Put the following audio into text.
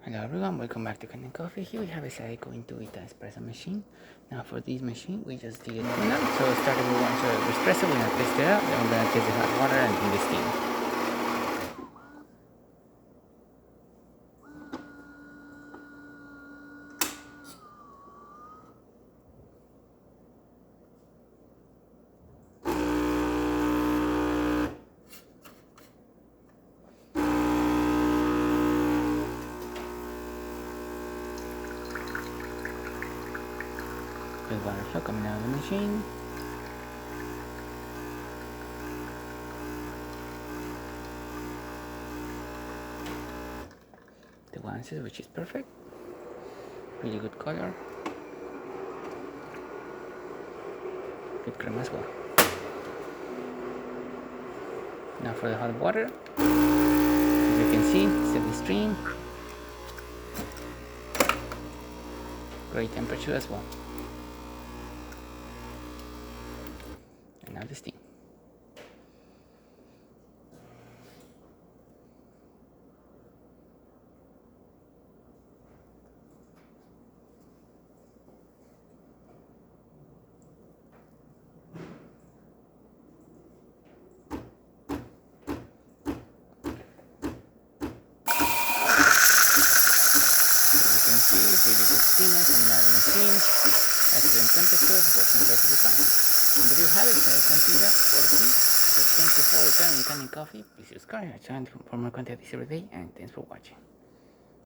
Hello everyone, welcome back to Kanen Coffee. Here we have a Saeco Intuita Espresso machine. Now for this machine, we just did it clean up. So starting with one sort of espresso, we're gonna test it out. Then we're gonna test the hot water and the steam. Good water flow coming out of the machine. The ounces, which is perfect. Really good color. Good cream as well. Now for the hot water. As you can see, steady stream. Great temperature as well. And now the steam. Really good steamer coming out of the machine, excellent temperature, working perfectly fine. And there you have it, Contiga working. So thank you for returning Kanen Coffee. Please subscribe to our channel for more content every day, and thanks for watching.